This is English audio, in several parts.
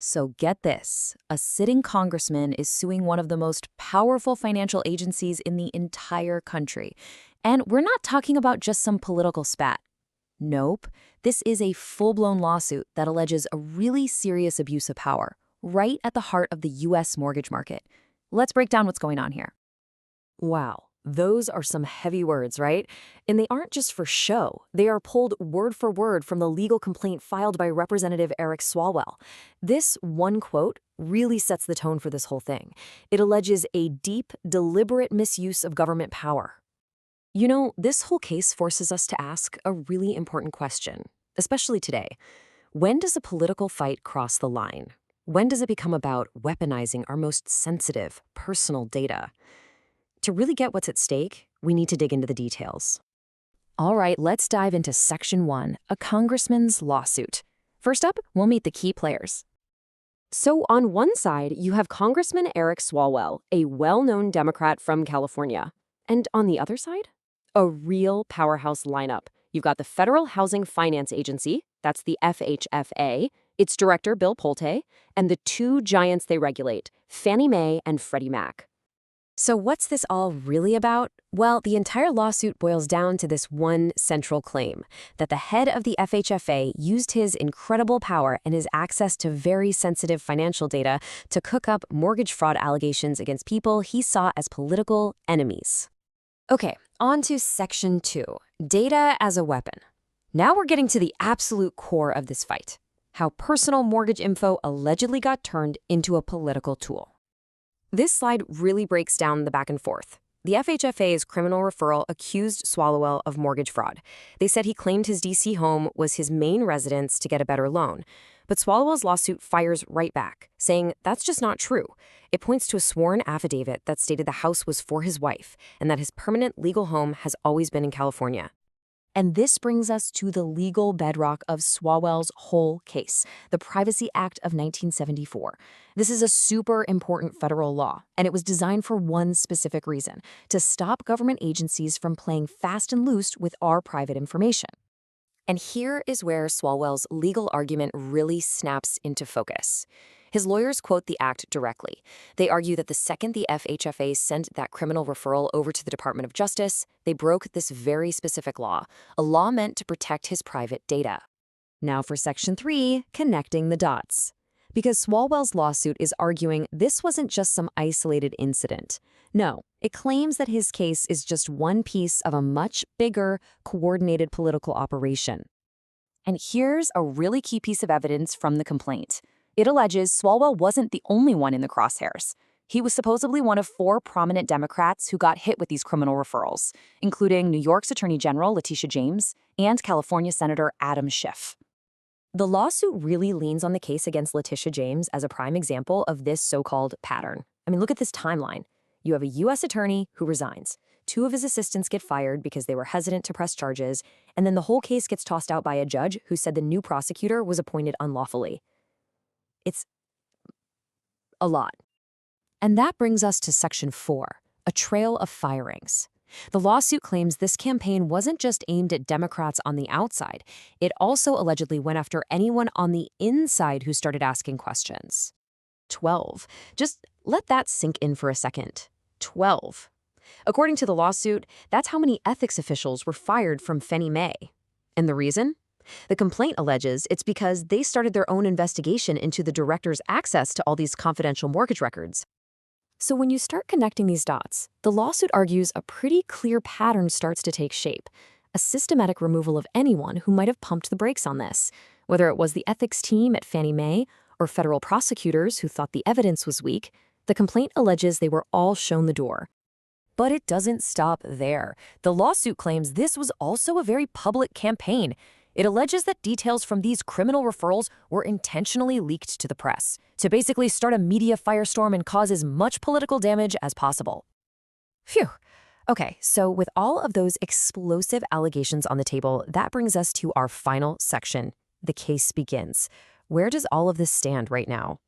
So get this, a sitting congressman is suing one of the most powerful financial agencies in the entire country. And we're not talking about just some political spat. Nope, this is a full-blown lawsuit that alleges a really serious abuse of power, right at the heart of the U.S. mortgage market. Let's break down what's going on here. Wow, those are some heavy words, right? And they aren't just for show. They are pulled word for word from the legal complaint filed by Representative Eric Swalwell. This one quote really sets the tone for this whole thing. It alleges a deep, deliberate misuse of government power. You know, this whole case forces us to ask a really important question, especially today. When does a political fight cross the line? When does it become about weaponizing our most sensitive, personal data? To really get what's at stake, we need to dig into the details. All right, let's dive into Section 1, a congressman's lawsuit. First up, we'll meet the key players. So on one side, you have Congressman Eric Swalwell, a well-known Democrat from California. And on the other side, a real powerhouse lineup. You've got the Federal Housing Finance Agency, that's the FHFA, its director, Bill Pulte, and the two giants they regulate, Fannie Mae and Freddie Mac. So what's this all really about? Well, the entire lawsuit boils down to this one central claim, that the head of the FHFA used his incredible power and his access to very sensitive financial data to cook up mortgage fraud allegations against people he saw as political enemies. Okay, on to Section 2, data as a weapon. Now we're getting to the absolute core of this fight, how personal mortgage info allegedly got turned into a political tool. This slide really breaks down the back and forth. The FHFA's criminal referral accused Swalwell of mortgage fraud. They said he claimed his D.C. home was his main residence to get a better loan. But Swalwell's lawsuit fires right back, saying that's just not true. It points to a sworn affidavit that stated the house was for his wife and that his permanent legal home has always been in California. And this brings us to the legal bedrock of Swalwell's whole case, the Privacy Act of 1974. This is a super important federal law, and it was designed for one specific reason, to stop government agencies from playing fast and loose with our private information. And here is where Swalwell's legal argument really snaps into focus. His lawyers quote the act directly. They argue that the second the FHFA sent that criminal referral over to the Department of Justice, they broke this very specific law, a law meant to protect his private data. Now for Section 3, connecting the dots. Because Swalwell's lawsuit is arguing this wasn't just some isolated incident. No, it claims that his case is just one piece of a much bigger, coordinated political operation. And here's a really key piece of evidence from the complaint. It alleges Swalwell wasn't the only one in the crosshairs. He was supposedly one of 4 prominent Democrats who got hit with these criminal referrals, including New York's Attorney General Letitia James and California Senator Adam Schiff. The lawsuit really leans on the case against Letitia James as a prime example of this so-called pattern. I mean, look at this timeline. You have a U.S. attorney who resigns. 2 of his assistants get fired because they were hesitant to press charges, and then the whole case gets tossed out by a judge who said the new prosecutor was appointed unlawfully. It's a lot. And that brings us to Section 4, a trail of firings. The lawsuit claims this campaign wasn't just aimed at Democrats on the outside. It also allegedly went after anyone on the inside who started asking questions. 12. Just let that sink in for a second. 12. According to the lawsuit, that's how many ethics officials were fired from Fannie Mae. And the reason? The complaint alleges it's because they started their own investigation into the director's access to all these confidential mortgage records. So when you start connecting these dots, the lawsuit argues a pretty clear pattern starts to take shape, a systematic removal of anyone who might have pumped the brakes on this, whether it was the ethics team at Fannie Mae or federal prosecutors who thought the evidence was weak. The complaint alleges they were all shown the door. But it doesn't stop there. The lawsuit claims this was also a very public campaign. It alleges that details from these criminal referrals were intentionally leaked to the press, to basically start a media firestorm and cause as much political damage as possible. Phew. Okay, so with all of those explosive allegations on the table, that brings us to our final section. The case begins. Where does all of this stand right now?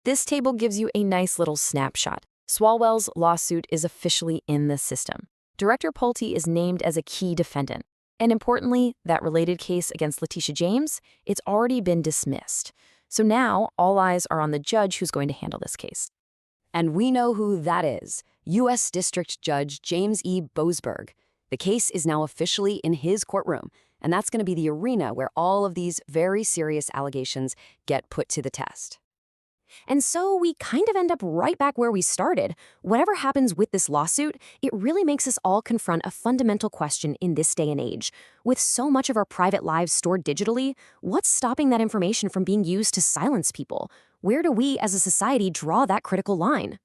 This table gives you a nice little snapshot. Swalwell's lawsuit is officially in the system. Director Pulte is named as a key defendant. And importantly, that related case against Letitia James, it's already been dismissed. So now all eyes are on the judge who's going to handle this case. And we know who that is, U.S. District Judge James E. Boasberg. The case is now officially in his courtroom, and that's going to be the arena where all of these very serious allegations get put to the test. And so we kind of end up right back where we started. Whatever happens with this lawsuit, it really makes us all confront a fundamental question in this day and age. With so much of our private lives stored digitally, what's stopping that information from being used to silence people? Where do we as a society draw that critical line?